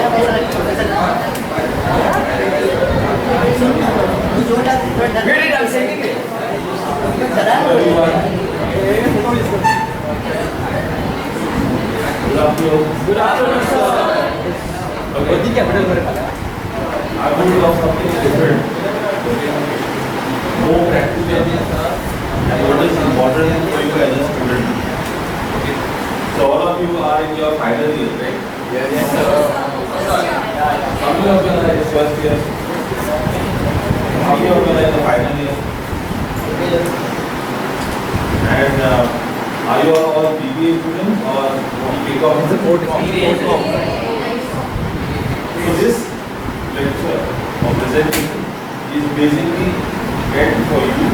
Good afternoon, sir. Okay. I would love something different. More practical. And what is important for you as a student. Okay. So all of you are in your final year, right? Yes, sir. How many of you are in the first year? How many of you are in the final year? And are you all BBA students or BCom? So this lecture or presentation is basically meant for you.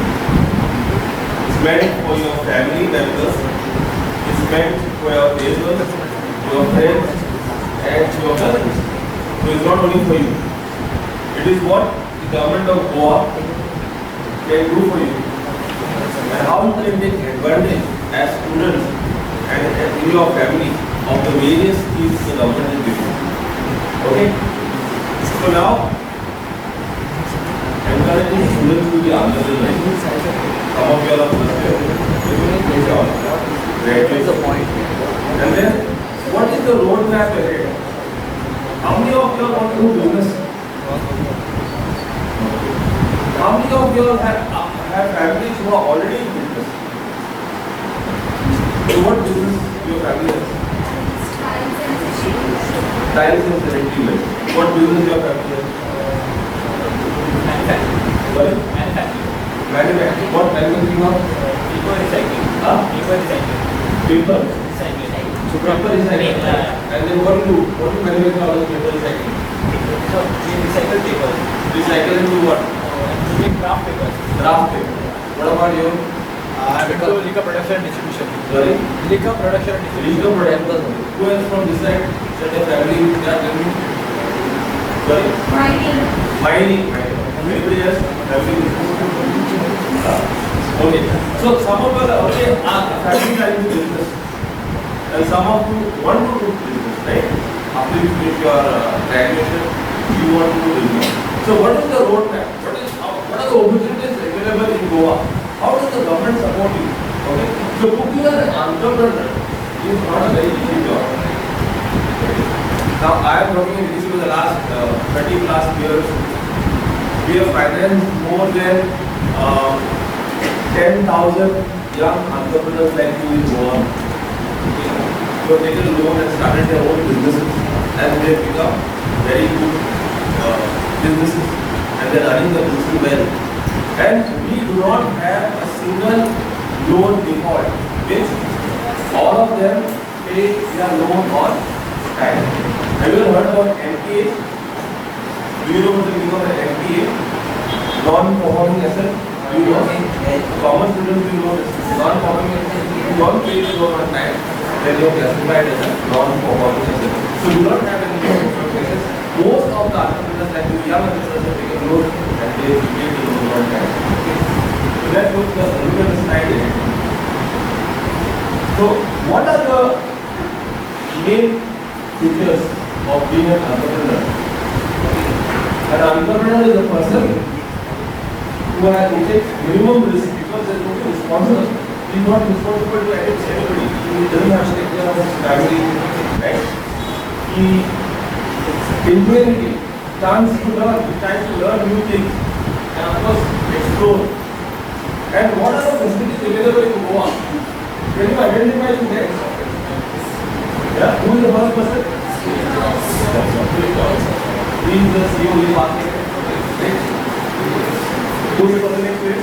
It's meant for your family members. It's meant for your neighbors, your friends, and your cousins. So it's not only for you. It is what the government of Goa can do for you. And how you can take advantage as students and in your family of the various schemes the government is giving. Okay? So now, encouraging students to be entrepreneurs. Some of you are first year. Graduate. And then, what is the roadmap ahead? How many of you want to do business? How many of you have families who are already in business? So what business your family has? Tiles and cement. What business your family has? Sorry? Manufacturing. What manufacturing of? Paper recycling. Paper recycling. Paper? Recycling. So paper recycling. And then what do you manufacture out of paper recycling? So we recycle paper. Recycle into what? We make craft paper. Craft paper. What about you? I'm into liquor production and distribution. Sorry? Liquor production and distribution. Liquor production. Who else from this side? Set a family. Sorry? Mining. Anybody else? Family. Okay. So some of us are family trying to business. And some of you want to do business, right? After you finish your graduation, you want to do business. So what is the roadmap? What are the opportunities available in Goa? How does the government support you? Okay. So to be an entrepreneur is not a very easy job. Now I am working in this for the last 30 plus years. We have financed more than 10,000 young entrepreneurs like you in Goa. Who have taken a loan and started their own businesses, and they have become very good businesses, and they are running the business well. And we do not have a single loan default, which all of them pay their loan on time. Have you ever heard about NPA? Do you know what the meaning of an NPA? Non-performing asset. Do you know? Common students will know this. Non-performing asset. If you don't pay the loan on time, then you are classified as a non-performing asset. So you don't have any non-performing assets. Most of the entrepreneurs, like the young entrepreneurs, have taken loan and they pay the loan on time. So let's look at the slide. So what are the main features of being an entrepreneur? An entrepreneur is a person who takes minimum risk because there is no responsible. He is not responsible to anybody. He doesn't have to take care of his family. Right? He ingenuity, chance to learn, he tries to learn new things and of course explore. And what are the facilities available in Goa? Can you identify the next? Yeah, who is the first person? He is the CEO, he is marketing. Who is the person next to him?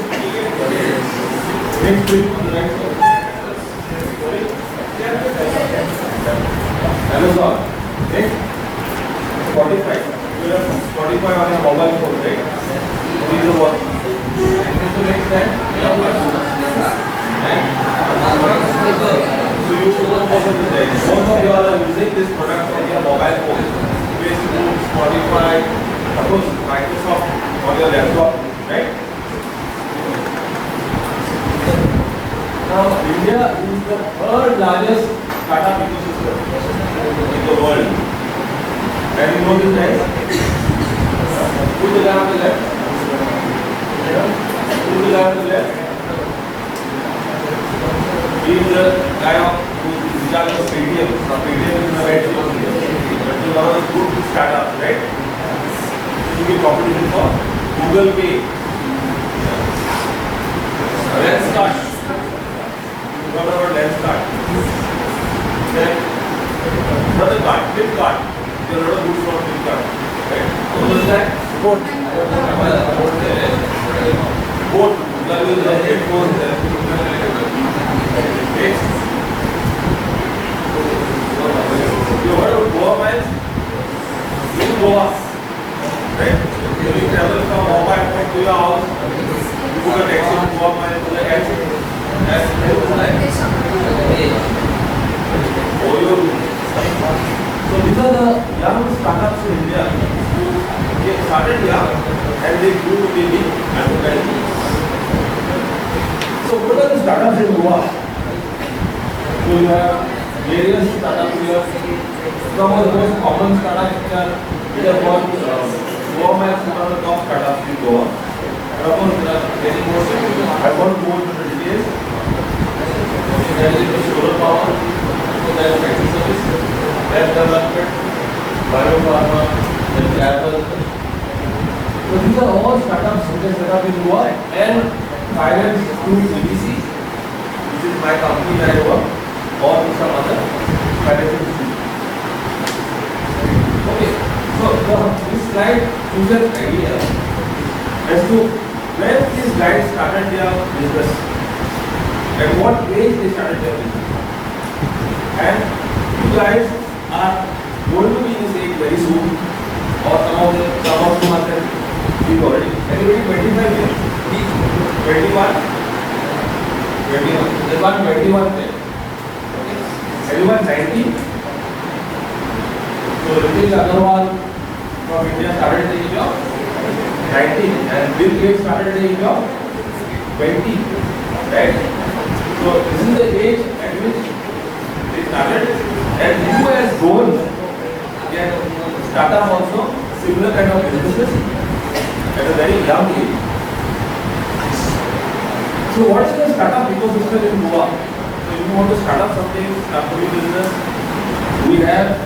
Next to him on the right side. Amazon. Next. Spotify. You have Spotify on your mobile phone, right? Who is the one? And next time? So you should know most of you are using this product on your mobile phone. Facebook, Spotify, of course, Microsoft on your laptop, right? Now, India is the third largest startup ecosystem in the world. And you know this guys? Who's the guy on the left? Who's the guy on the left? He is the guy who is in charge of Paytm. Now Paytm is the right here. But you are a good startup, right? This will be competition for Google Pay. Let's start. What about let's start? Then another card, Flipkart. You are not a good for Flipkart, right? What is that? Boat. Boat. There is a headphone there. Next. You heard of Goa miles? In Goa, right? When you travel from Mumbai to your house, you book a taxi to Goa miles to the taxi. So these are the young startups in India who started young and they grew to be big advertising. So what are the startups in Goa? So you have various startups here. Some of the most common startups which are one Goa Miles is one of the top startups in Goa. And of course there are many more. I won't go into the details. There is the solar power, there is taxi service, there is development, biopharma, there is Apple. So these are all startups which are set up in Goa and finance through CBC, which is my company where I work, or some other financial institution. Okay, so this slide gives an idea as to when these guys started their business, at what age they started their business. And you guys are going to be in this age very soon, or some of you are big already. Anybody 25 years? 21? 21. There's one 21 there. Okay. Everyone 90? So Ritesh Agarwal from India started at the age of 19 and Bill Gates started at the age of 20. Right? So this is the age at which they started, and who has grown can start up also similar kind of businesses at a very young age. So what is the startup ecosystem in Goa? So if you want to start up something, start a new business, we have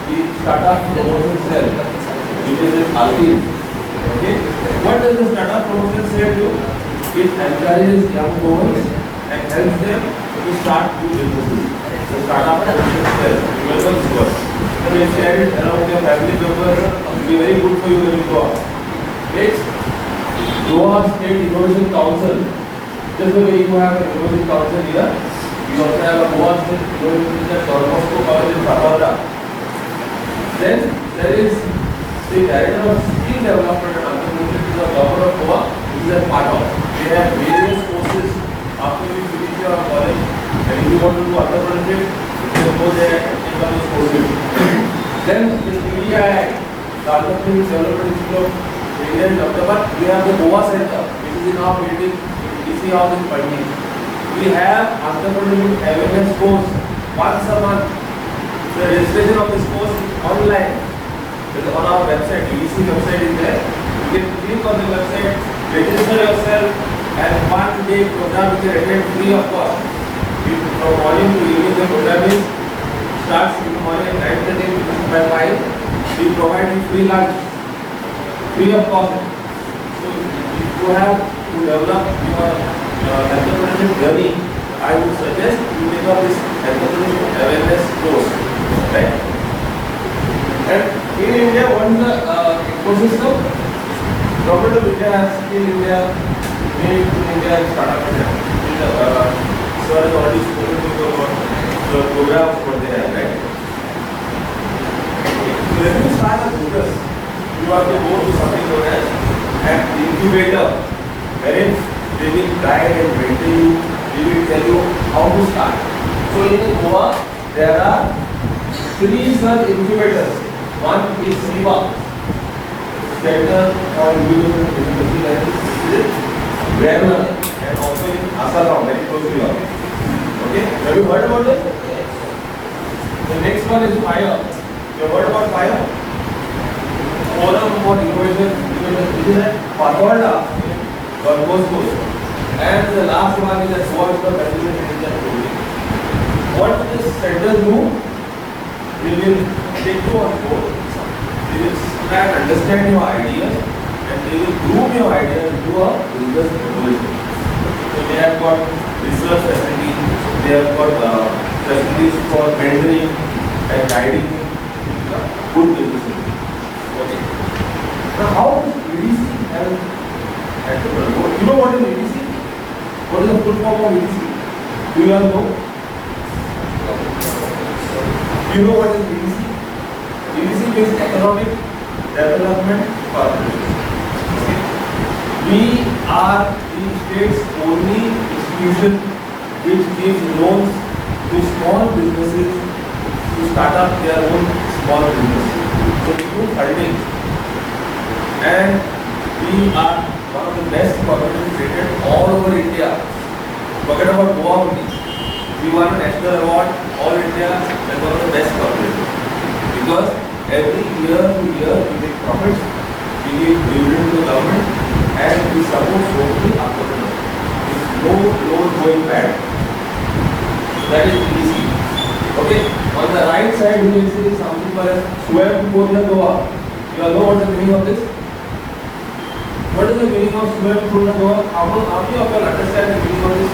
the startup promotion cell, which is in Altin. Okay? What does the startup promotion cell do? It encourages young boys and helps them to start new businesses. The startup promotion cell, welcome to us. And you share it around your family members, it will be very good for you when you go out. Next, Goa State Innovation Council. Just the way you have an innovation council here, you also have a Goa State Innovation Council College in Souza. Then there is the Director of Skill Development and Entrepreneurship is the Governor of Goa, which is a part of. They have various courses after you finish your college, and if you want to do entrepreneurship, you can go there and take on those courses. Then the TDI, the Entrepreneurship Development Institute of India in Ahmedabad, we have the Goa Center, which is in our building. DC house in Pandi. We have entrepreneurship awareness course once a month. The registration of this course is online. It is on our website. DC website is there. You can click on the website, register yourself, and one day program you can attend free of cost. From morning to evening, the program is starts in the morning at 9:30 by 5. We provide you free lunch, free of cost. So if you have to develop your entrepreneurship journey, I would suggest you take up this entrepreneurship awareness course, right? And in India, what is the ecosystem? Government of India has Skill India, Made in India, and Startup India. Sir has already spoken to you about the programs what they have, right? So when you start a business, you have to go to something known as an incubator, wherein they will guide and mentor you, they will tell you how to start. So in Goa, there are 3 such incubators. One is Siva, Center for Individual Disability License, and also in Asaram, very close to you. Okay, have you heard about it? The next one is Fire. You have heard about Fire? Forum for Innovation. This is at Patwalda, Golf Course. And the last one is at Goa President India Program. What this center do? We will take you on board. They will try and understand your ideas and they will group your ideas into a business proposition. So they have got research facilities, they have got facilities for mentoring and guiding good businesses. Okay. Now how does EDC help entrepreneurs? You know what is EDC? What is the full form of EDC? Do you all know? You know what is EDC? EDC means Economic Development Corporation. Okay. We are the state's only institution which gives loans to small businesses to start up their own small business. So we do funding, and we are one of the best corporations rated all over India. Forget about Goa only. We won a national award all India as one of the best corporations because every year to year we make profits, we give dividend to the government, and we support so many entrepreneurs. There is no loan going bad. That is easy. Okay. On the right side, you will see something called Swayam Purna Goa. You all know what is the meaning of this? What is the meaning of Swayam Purna Goa? How many of you understand the meaning of this?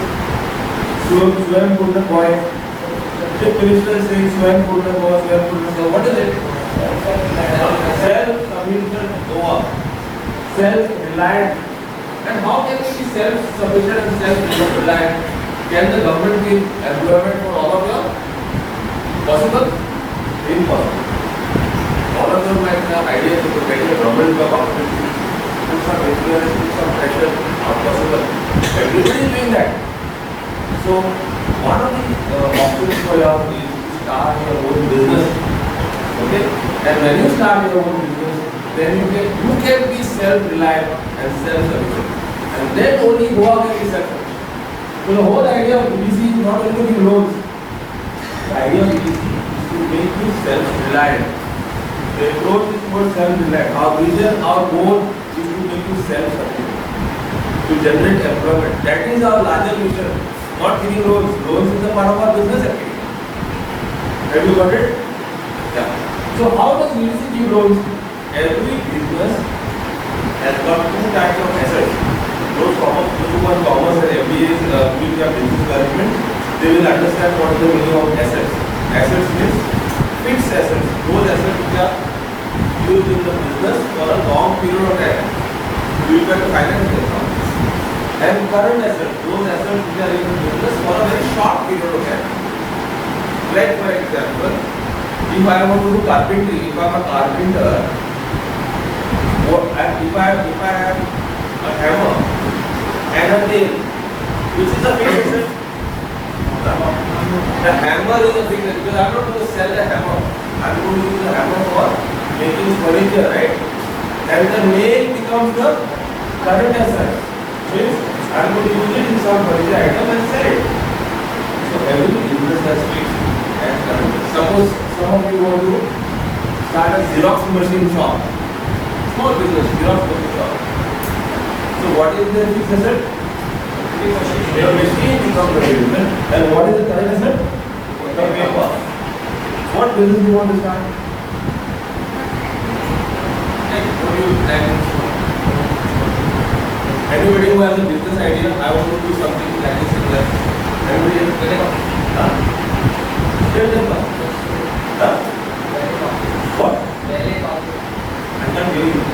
Swayam Purna Goa. Chief Minister is saying Swayam Purna Goa, Swayam Purna Goa. What is it? Self-sufficient Goa. Self-reliant. And how can we be self-sufficient and self-reliant? Can the government give employment for all of you? Possible? Impossible. All of them might have ideas of getting a government job opportunity, put some influence, put some pressure, not possible. Everybody is doing that. So, one of the options for you is to start your own business. Okay? And when you start your own business, then you can be self-reliant and self-sufficient. And then only Goa can be self-sufficient. So the whole idea of EDC is not only to give loans. The idea of EDC is to make you self-reliant. The approach is towards self-reliant. Our vision, our goal is to make you self-sufficient, to generate employment. That is our larger mission. Not giving loans. Loans is a part of our business activity. Have you got it? Yeah. So how does EDC give loans? Every business has got two types of assets. Those who are commerce and MBAs doing their business management, they will understand what is the meaning of assets. Assets means fixed assets. Those assets which are used in the business for a long period of time. You will get to finance them. And current assets, those assets which are in the business for a very short period of time. Like for example, if I want to do carpentry, if I am a carpenter, if I have a hammer and a nail, which is a fixed asset? The hammer is a fixed asset because I am not going to sell the hammer. I am going to use the hammer for making furniture, right? And the nail becomes the current asset. Means I am going to use it in some furniture item and sell it. So every business has fixed and current. Suppose some of you want to start a Xerox machine shop. Small business, Xerox machine shop. So what is the fixed asset? Your machine becomes the fixed asset. And what is the current asset? The paper. What business do you want to start? What do you plan? Anybody who has a business idea, I want to do something that is similar. Anybody else? What? I'm not hearing you.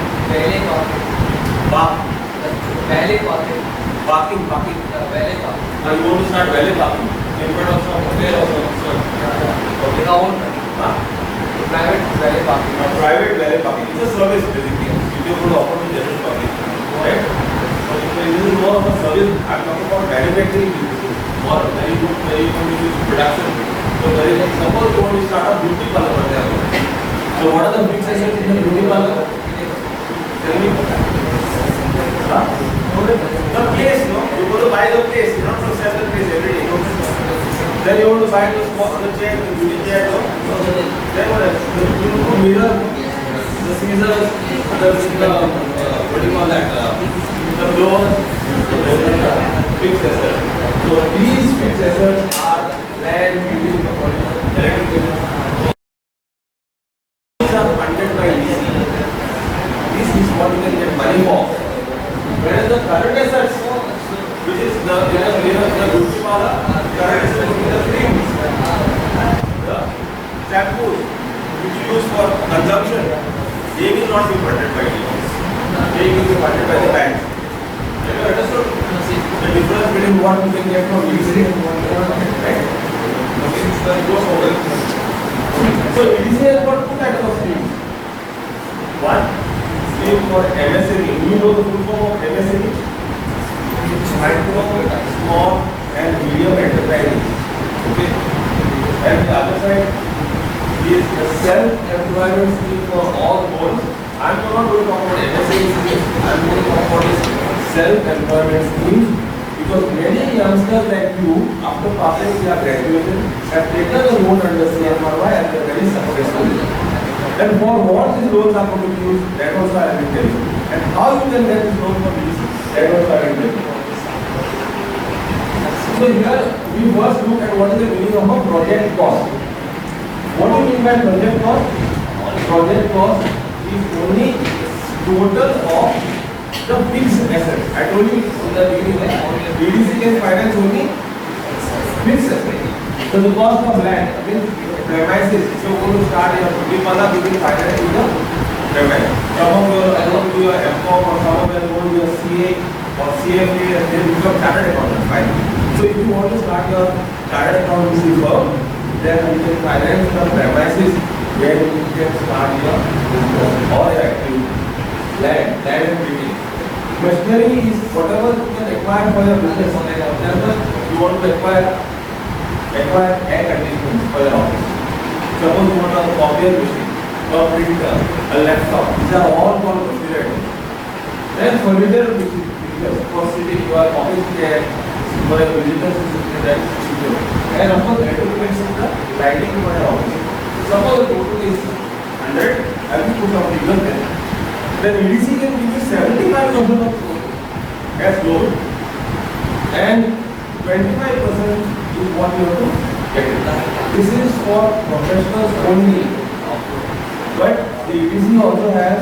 Parking. Now you want to start valet parking in front of some hotel or some. Okay. Private valet parking. Private valet parking. It's a service basically. You don't offer to general public, right? So this is more of a service. I'm talking about manufacturing businesses or very good production. So suppose you want to start a beauty parlor. So what are the fixed assets in the beauty parlor? Tell me. The place, no? You go to buy the place, you don't have to sell the place every day. Then you want to buy the chair, the beauty chair, no? Then what else? You want to mirror the scissors, what do you call that? The blowers, fixed assets. So these fixed assets are land, building, electric. These are funded by EC. This is what you can get money for. Whereas the current assets, which is the goods wala, current assets is the creams, the shampoos, which you use for consumption, they will not be funded by EC. They will be funded by the banks. Have you understood the difference between what you can get from EC and what you can get, right? So EC has got two types of schemes. One scheme for MSME. You know the full form of MSME? Micro, small and medium enterprises. Okay. And the other side is the self-employment scheme for all boards. I'm not going to talk about MSME scheme. I'm going to talk about this self-employment scheme, because many youngsters like you, after passing their graduation, have taken a loan under CMRY and they are very successful. And for what these loans are going to be used, that also I will tell you. And how you can get this loan from these, that also I will tell you. So here we first look at what is the meaning of a project cost. What do you mean by project cost? Project cost is only total of the fixed assets. I told you in the beginning that BDC can finance only fixed assets. So the cost of land, I mean premises, if you are going to start your Putipala, you will finance with the premise. Some of you are going to do your MCOM or some of you are going to do your CA or CFA and then become chartered accountant. Fine. So if you want to start your chartered accountancy firm, then you can finance the premises where you can start your business or your activity. Land and building. Machinery is whatever you can acquire for your business. For example, you want to acquire air conditioning for your office. Suppose you want a copier machine, a printer, a laptop. These are all called machinery items. Then furniture, which is for sitting your office chair, for your visitors to sit in that studio. And of course, equipment is the lighting for your office. Suppose the total is 100, I will put a figure there. Then EDC can give you 75% of as loan and 25% is what you have to get it. This is for professionals only. But the EDC also has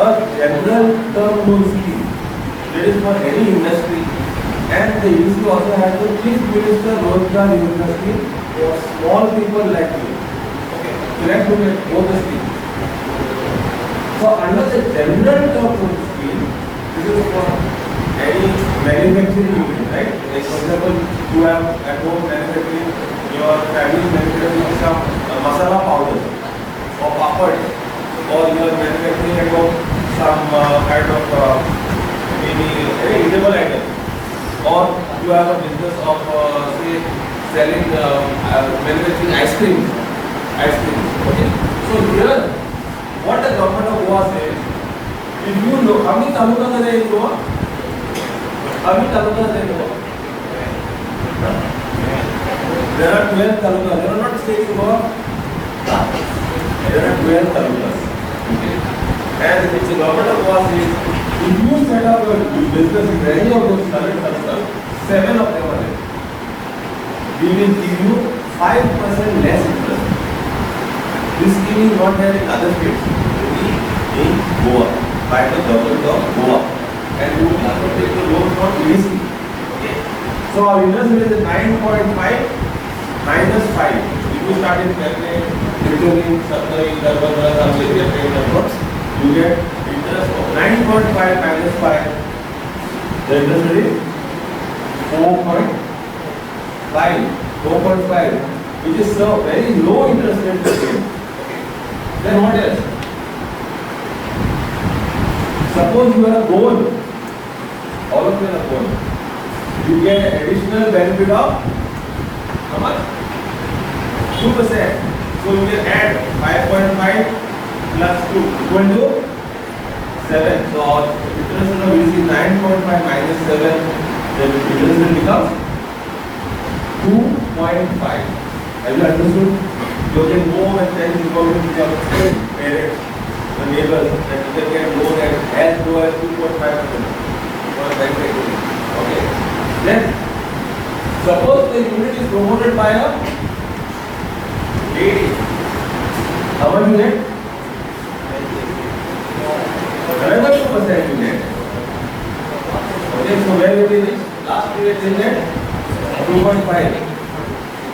a general term loan scheme that is for any industry, and the EDC also has the Chief Minister Rozgar University for small people like you. Okay, so let's look at both the schemes. So under the general term loan scheme, this is for any manufacturing unit, right? Like for example, you have at home manufacturing, your family manufacturing some masala powder or papad, or you are manufacturing at home some kind of any edible item, or you have a business of say selling manufacturing ice cream. Okay. So here, what the government of Goa says, if you know how many talukas are there in Goa? How many talukas are there in Goa? There are 12 talukas. There are not states in Goa. There are 12 talukas. Okay. And if the government of Goa says, if you set up your business in any of those 7 talukas, 7 of them are there, we will give you 5% less interest. This scheme is not there in other states, only in Goa, by the government of Goa. And you will have to take the loan from EDC. Okay. So our interest rate is 9.5 minus 5. If you start in Kerala, Literally, Sapnai, Darbhanga, Samsiri, numbers, you get interest of 9.5 minus 5. The interest rate is 4.5, which is a very low interest rate. Then what else? Suppose you are a gold, all of you are a gold. You get additional benefit of how much? 2%. So you can add 5.5 plus 2 equal to 7. So interest rate is 9.5 minus 7. Then interest rate becomes 2.5. Have you understood? You can go and tell your parents. the neighbors that you can get loan at as low as 2.5% for a bank equity. Okay. Then suppose the unit is promoted by a lady. How much you get? Another 2% you get. Okay, so where will be this? Last period is at 2.5.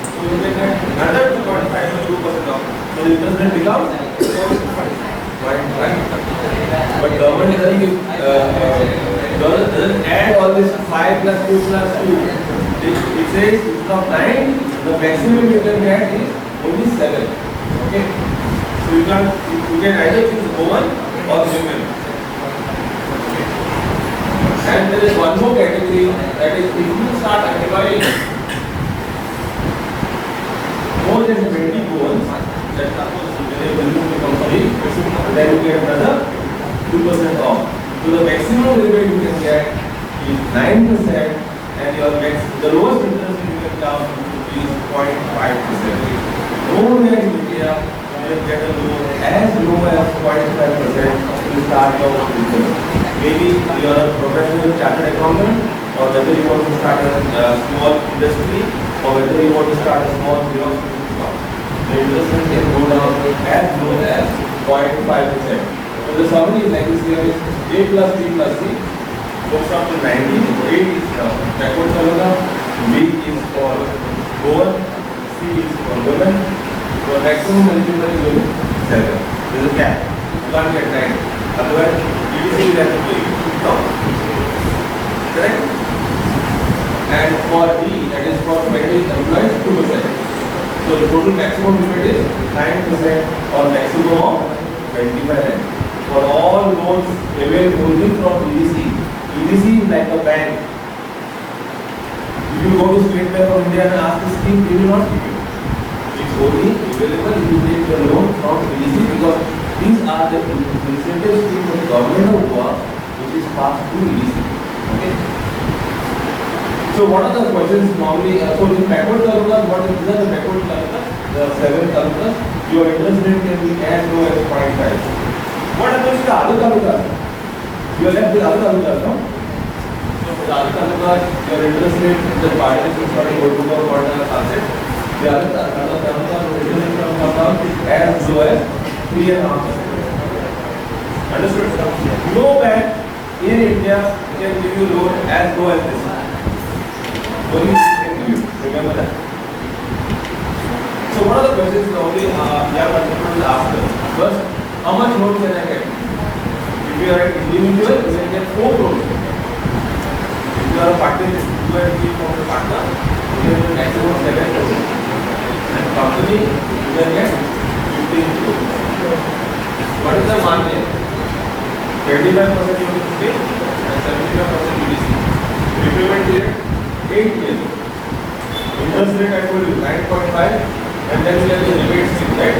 So you can get another 2.5 so 2% off. So the interest rate becomes 0.5. But government doesn't give, doesn't add all this 5 plus 2 plus 2. It says instead of 9, the maximum you can get is only 7. Okay. So you can either choose woman or women. And there is one more category, that is if you start employing more than 20 goals, that suppose you will move the company, then you get another 2% off. So the maximum rebate you can get is 9%, and the lowest interest you can come is 0.5%. Nowhere in India you can get a loan as low as 0.5% to start your business. Maybe you are a professional chartered accountant, or whether you want to start a small industry, or whether you want to start a small shop. The interest rate can go down as low as 0.5%. So the summary is like this here is A plus B plus C goes up to 90. A is backward Taluga, B is for gold, C is for women. So maximum eligibility is 7. There is a cap. You can't get 9. Otherwise, EDC will have to pay. No? Correct? And for D, that is for medical employees, 2%. So the total maximum limit is 9% or maximum of 25%. For all loans available only from EDC. EDC is like a bank. If you go to State Bank of India and ask the scheme, they will not give you. It's only available if you take the loan from EDC, because these are the incentive schemes of the government of Goa which is passed through EDC. Okay. So what are the questions normally? So in backward talukas, what is the backward talukas? The 7 talukas, your interest rate can be as low as 0.5. What happens to the other talukas? You are left with other talukas, no? So for the other talukas, your interest rate is the party is starting to go to the asset. The other talukas, the interest rate comes down as low as 3.5%. Understood? No bank in India can give you loan as low as this. Only can give you. Remember that. So what are the questions normally young entrepreneurs ask us? First, how much loan can I get? If you are an individual, you can get 4 crores. If you are a partner, you are from the partner, you can get maximum 7 crores. And company, you can get 15 crores. What is the margin? 25% you have to pay and 75% EDC. Repayment period 8 years. Interest rate I told you 9.5, and then we have the rebate scheme, right?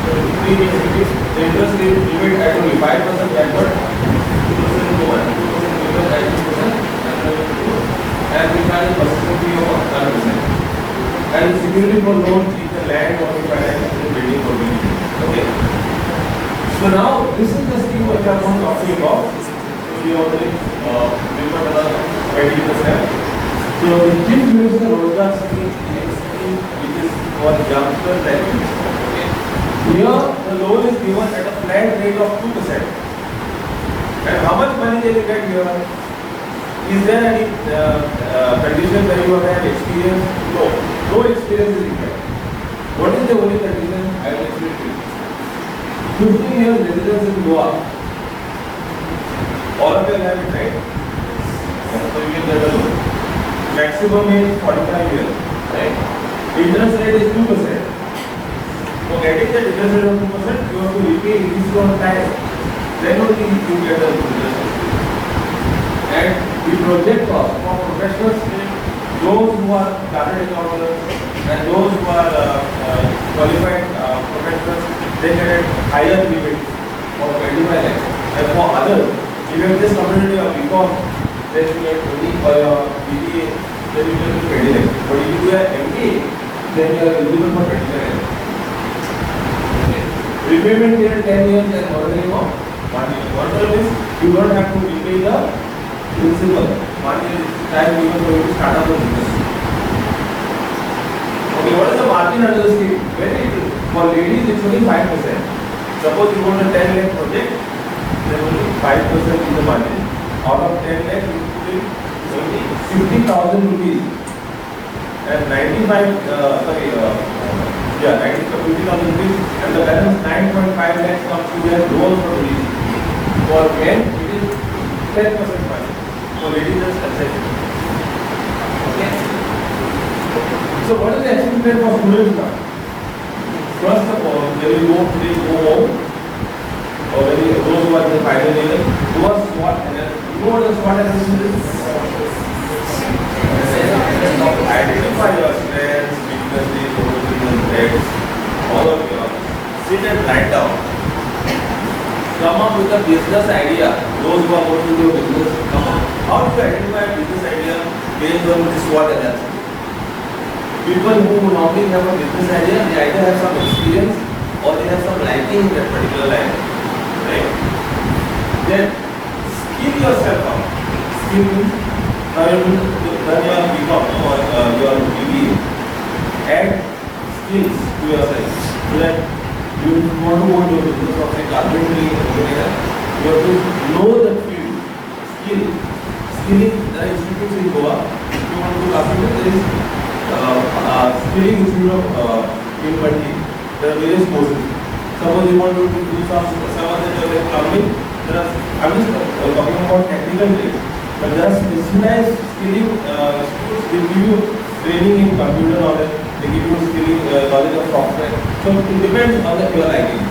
So 3 years the interest rate rebate I told you 5% backward, 2% lower, 2% lower, 90%, and we have a percentage of 100%. And security for loans is the land or the finance and building for building. Okay. So now this is the scheme which I am talking about. So we already remember another 20%. So the chief minister Rozgar scheme is a scheme which is for youngsters like this. Okay. Here the loan is given at a flat rate of 2%. And how much money can you get here? Is there any condition where you have experience? No. No experience is required. What is the only condition? I will explain to you. 15 years residence in Goa. All of them have it, right? So you can get a loan. Maximum is 45 years, right? Interest rate is 2%. For getting the interest rate of 2%, you have to repay EDC on time. Then only you get the interest rate. And the project cost for professionals, those who are chartered accountants and those who are qualified professionals, they get a higher limit of 25 lakhs. And for others, if you have just completed your BCom, then you get 20, or your BBA, then you get 20 lakhs. But if you do an MBA, then you are eligible for 25 lakhs. Okay. So Repayment period 10 years and moratorium of 1 year. Moratorium means you don't have to repay the principal. 1 year is time given for you to start up a business. Okay, what is the margin under the scheme? Very little. For ladies, it's only 5%. Suppose you want a 10 lakh project, then only 5% is the margin. Out of 10 lakh, you put in only 50,000 rupees. And 50,000 rupees, and the balance 9.5 lakhs comes to their loan for ladies. For men, it is 10% margin. For ladies, it's concession. Okay. So what is the estimate for students now? First of all, when you go home, or when you those who are in the final year, do a SWOT analysis. You know what a SWOT analysis is? Identify your strengths, weaknesses, opportunities, threats, all of your. Sit and write down. Come up with a business idea. Those who are going to do business, come up. How do you identify a business idea based on this SWOT analysis? People who normally have a business idea, they either have some experience or they have some liking in that particular line. Right? Then skill yourself up. Skill means now you have done your BCom or your BBA. Add skills to yourself. So that you want to go into a business of say carpentry or whatever, you have to know the field. Skilling, there are institutes in Goa. If you want to do carpentry, there is skilling institute in Pandi. There are various courses. Suppose you want to do some other job like plumbing, there are, I'm just talking about technical trades, but there are specialized skilling institutes. They give you training in computer knowledge, they give you skilling knowledge of software. So it depends on your liking.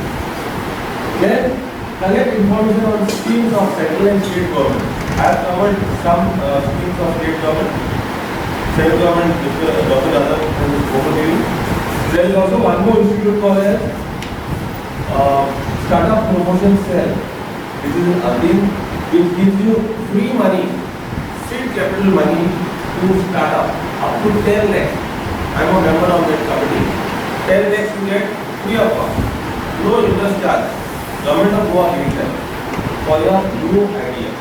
Then collect information on schemes of central and state government. I have covered some schemes of state government. Central government, Dr. Dada has spoken to you. There is also one more institute called as Startup Promotion Cell. This is in Adin, which gives you free money, seed capital money to start up to 10 lakhs. I am a member of that committee. 10 lakhs you get free of cost, no interest charge. Government of Goa giving them for your new idea.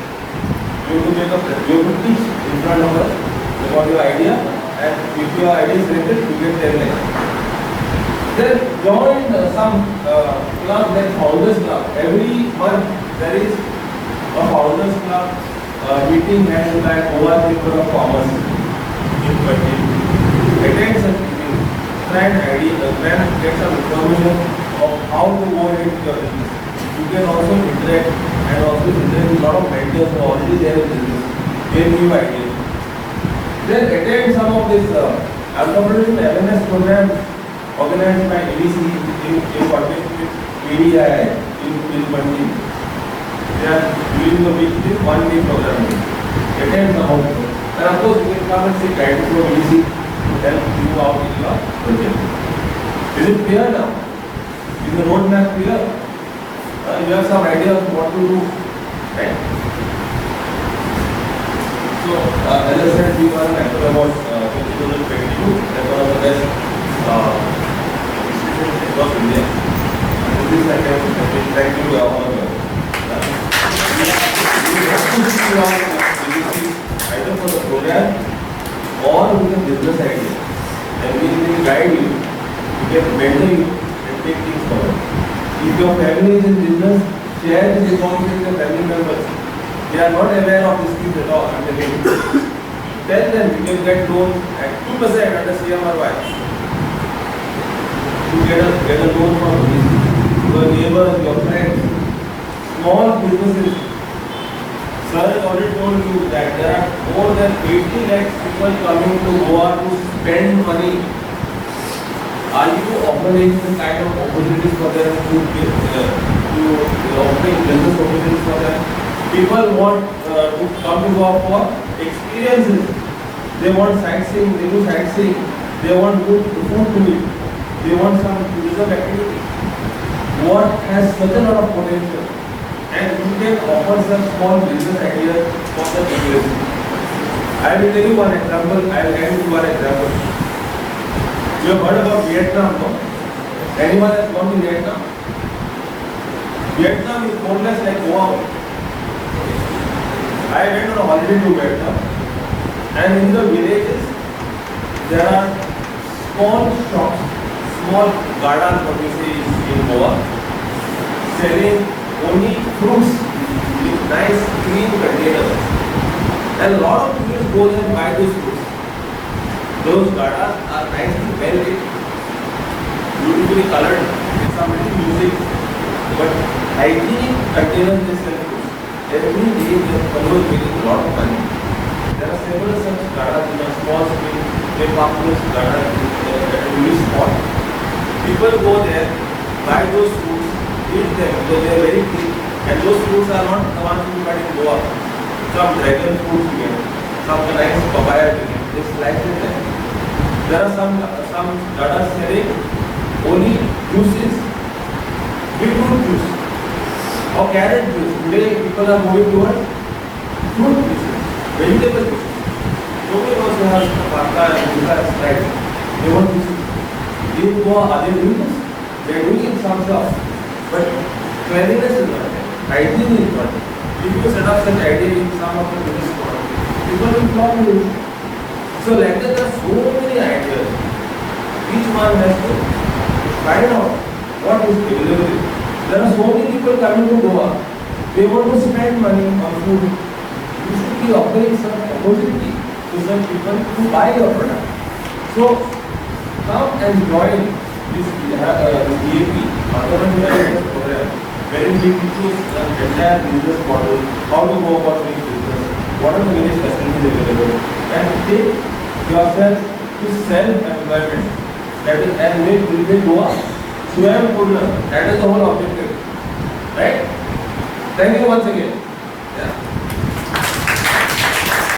You have to teach in front of us about your idea, and if your idea is rated, you get 10 lakhs. Then join some club like Founders Club. Every month there is a Founders Club meeting held by Goa Chamber of Commerce in Patti. Attend such meetings, try and get some information of how to go into your business. You can also interact and also interact with a lot of mentors who are already there in business. They give you ideas. Then attend some of this entrepreneurship awareness program organized by EDC in partnership with PDI in Pandi. They are doing the week, 1 day program. Attend some of them. And of course, you can come and seek guidance from EDC to help you out in your project. Is it clear now? Is the roadmap clear? You have some idea of what to do. Right? So, as I said, we were an actor about 2022. That's one of the best institutions across India. And with this, I can thank you all of you. We have to see our either for the program or with a business idea. And we will guide you, we can mentor you and take things forward. If your family is in business, share this information with your family members. They are not aware of this thing at all. I'm telling you. Tell them you can get loans at 2% under CMRY. You get a loan from your neighbors, your friends, small businesses. Sir has already told you that there are more than 80 lakhs people coming to Goa to spend money. Are you offering the kind of opportunities for them to offering business opportunities for them? People want to come to Goa for experiences. They want sightseeing, they do sightseeing. They want good food to eat. They want some tourism activity. What has such a lot of potential? And you can offer some small business ideas for the population. I will tell you one example. I will end with one example. You have heard about Vietnam, no? Anyone has gone to Vietnam? Vietnam is more or less like Goa. I went on a holiday to Vietnam, and in the villages there are small shops, small gardens, what we say is in Goa, selling only fruits with nice clean containers. And a lot of people go there and buy those fruits. Those gardens are nicely well lit, beautifully colored, with some little music, but hygienic containers they sell fruits. Every day the fellow is making a lot of money. There are several such gardens in a small scale, very populous garden at a tourist spot. People go there, buy those fruits, eat them because they are very clean. And those fruits are not the ones you find in Goa. Some dragon fruits you get, some nice papaya you get. They slice it there. There are some gardens selling only juices, beetroot juice or carrot juice. Today people are moving towards fruit juices, vegetable juices. Nobody wants to have vodka and juice, right? They want juices. In Goa, are they doing this? They are doing it some stuff, but cleanliness is not there. Hygiene is not there. If you set up such idea in some of the tourist spots, people will follow you. So like that, there are so many ideas. Each one has to find out what is available. There are so many people coming to Goa. They want to spend money on food. You should be offering some opportunity to some people to buy your product. So come and join this DAP, Autonomous Management Program, wherein we teach you the entire business model, how to go about doing business, what are the various facilities available, and take yourself to self-employment. That is, and make Goa Swayam Purna. That is the whole objective. Right? Thank you once again.